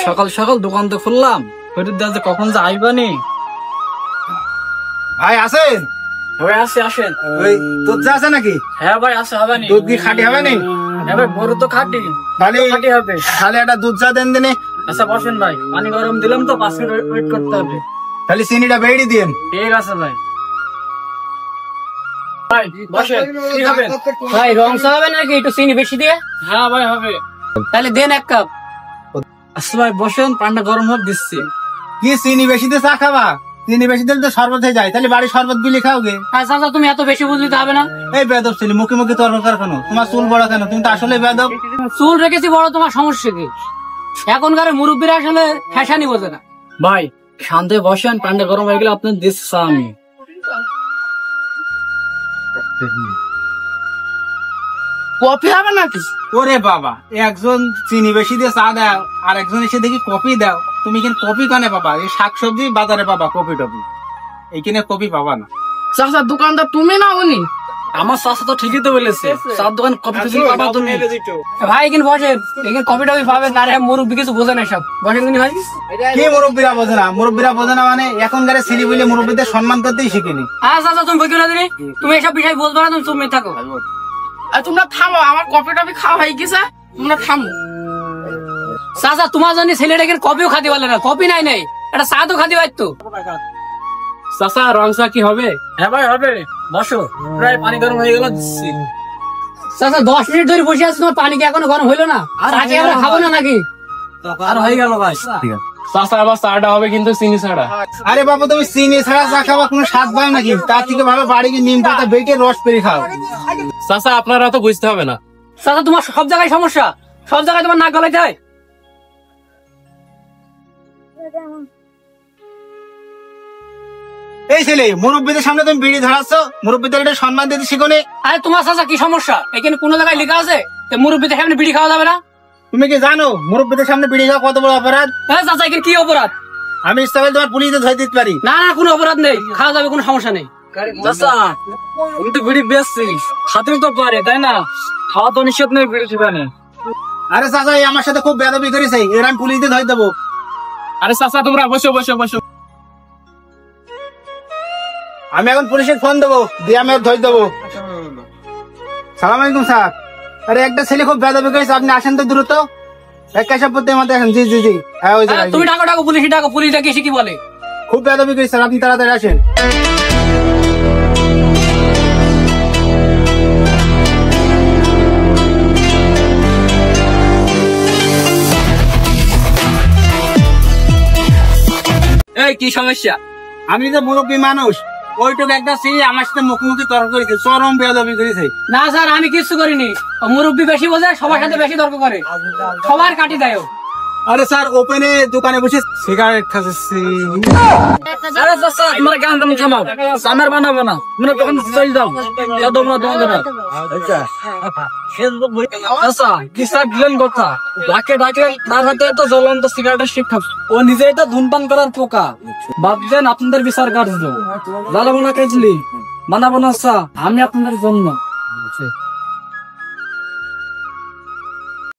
সকাল সকাল দোকান তো খুললাম, কখন যে আইবানি। ভাই আছেন? ভাই আসে, আসেন। ওই দুধ চা আছে নাকি? হ্যাঁ ভাই আসে, হবে নি। দুধ কি খাঁটি হবে নি? হ্যাঁ ভাই, গরু তো খাঁটি, তাহলে খাঁটি হবে। তাহলে একটা দুধ চা দেন দিনে। আচ্ছা বসেন ভাই, পানি গরম দিলাম তো, 5 মিনিট ওয়েট করতে হবে। তাহলে চিনিটা বেড়ে দিন। ঠিক আছে ভাই। ভাই বসেন, কি হবে? ভাই রং চা হবে নাকি একটু চিনি বেশি দিয়ে? হ্যাঁ ভাই হবে। তাহলে দেন 1 কাপ। আচ্ছা ভাই বসেন, পানিটা গরম হোক, দিচ্ছি। কি চিনি বেশি দিয়ে চা খাবা? চিনি বেশি দিলে তো শরবত হয়ে যায়, তাহলে বাড়ির শরবত বিলি খাও গে। আচ্ছা আচ্ছা, তুমি এত বেশি বুঝলি তো হবে না। এই বেদব ছেলে, মুখে মুখে তর্ক কেন? তোমার চুল বড় কেন? তুমি তো আসলে বেদব। চুল রেখেছি বড়, তোমার সমস্যা কি? এখনকার মুরব্বীরা আসলে ফ্যাশনই বোঝে না। ভাই শান্ত হয়ে বসেন, পানিটা গরম হয়ে গেলে আপনার দিচ্ছি চা আমি। কফি হবে নাকি? ওরে বাবা, একজন চিনি বেশি দিয়ে চা দাও, আর একজন এসে দেখি কফি দাও। তুমি এখানে কফি কানে পাবা? এই শাকসবজি বাজারে পাবা কফি টফি, এইখানে কফি পাবা না। চাচা দোকানদার তুমি না উনি? আমার চাচা তো ঠিকই তো বলেছে, চার দোকান কফি টফি পাবা তুমি। ভাই এখানে বসেন, এখানে কফি টফি পাবে না। আরে মুরব্বী কিছু বোঝে না সব, বসেন তুমি ভাই। কি মুরব্বীরা বোঝে না? মুরব্বীরা বোঝে না মানে এখনকার ছেলে বলে মুরব্বীদের সম্মান করতেই শিখিনি। আচ্ছা আচ্ছা, তুমি বইকে না তুমি, তুমি এসব বিষয় বলবো না, তুমি চুপ থাকো। আর তোমরা থামো, আমার কফি টফি খাওয়া হয়ে গেছে, তোমরা থামো। চাচা তোমার জন্য ছেলেটা এখানে কফিও খাতে পারলে না, কফি নাই নাই, এটা চা তো খাতে পারতো। চাচা রং চা কি হবে? হ্যাঁ ভাই হবে, বসো। প্রায় পানি গরম হয়ে গেল, দিচ্ছি। চাচা 10 মিনিট ধরে বসে আছি, তোমার পানি কি এখনো গরম হইলো না? আর আগে আমরা খাবো না নাকি? আর হয়ে গেল ভাই। চাচা আবার চাটা হবে কিন্তু চিনি ছাড়া। আরে বাবা, তুমি চিনি ছাড়া চা খাবা, কোনো স্বাদ পাও নাকি? তার থেকে ভালো বাড়ি গিয়ে নিম পাতা বেটে রস পেরে খাও। চাচা আপনারা তো বুঝতে হবে না। চাচা তোমার সব জায়গায় সমস্যা, সব জায়গায় তোমার নাক গলাইতে হয়। এই ছেলে, মুরব্বীদের সামনে তুমি বিড়ি ধরাচ্ছ, মুরব্বীদের একটা সম্মান দিতে শিখো নি? আরে তোমার চাচা কি সমস্যা? এখানে কোন জায়গায় লেখা আছে মুরব্বীদের সামনে বিড়ি খাওয়া যাবে না? তুমি কি জানো মুরব্বীদের সামনে বিড়ি খাওয়া কত বড় অপরাধ? হ্যাঁ চাচা, এখানে কি অপরাধ? আমি ইচ্ছা করলে তোমার পুলিশে ধরে দিতে পারি। না না, কোনো অপরাধ নেই, খাওয়া যাবে, কোনো সমস্যা নেই। চাচা তুমি তো বিড়ি বেচছিস, খাতে তো পারে তাই না? খাওয়া তো নিষেধ নেই বিড়ি ঠিকানে। আরে চাচা, এই আমার সাথে খুব বেদবি করেছে, এর আমি পুলিশে ধরে দেবো। আরে চাচা তোমরা বসো বসো বসো। আমি এখন পুলিশে ফোন দেবো, দিয়ে আমি ওর ধরে দেবো। সালাম আলাইকুম স্যার। আরে একটা ছেলে খুব বেদবি করেছে, আপনি আসেন তো দ্রুত। এক কাশা পড়তে আমাদের এখন। জি জি জি, হ্যাঁ ওই জায়গায়। তুমি ডাকো ডাকো, পুলিশ ডাকো, পুলিশ ডাকে এসে কি বলে? খুব বেদবি করেছে স্যার, আপনি তাড়াতাড়ি আসেন। এই কি সমস্যা? আমি তো মুরব্বী মানুষ, ওইটুকু একটা ছেলে আমার সাথে মুখোমুখি তর্ক করেছে, চরম বেদবি করেছে। না স্যার, আমি কিছু করিনি। মুরব্বী বেশি বোঝে, সবার সাথে বেশি তর্ক করে, সবার কাটি দেয়। আরে স্যার, ওপেনে দোকানে বসে সিগারেট খাচ্ছি। আরে চাচা তোমরা গান দাম থামাও, সামার বানাবো না, তোমরা তখন চল যাও। তোমরা আচ্ছা কি স্যার দিলেন কথা? ডাকে ডাকে তার হাতে তো জ্বলন্ত সিগারেটের শিক্ষা, ও নিজেই তো ধূমপান করার পোকা। ভাবছেন আপনাদের বিচার কার্য জ্বালাবো না, কেজলি বানাবো না চা আমি আপনাদের জন্য।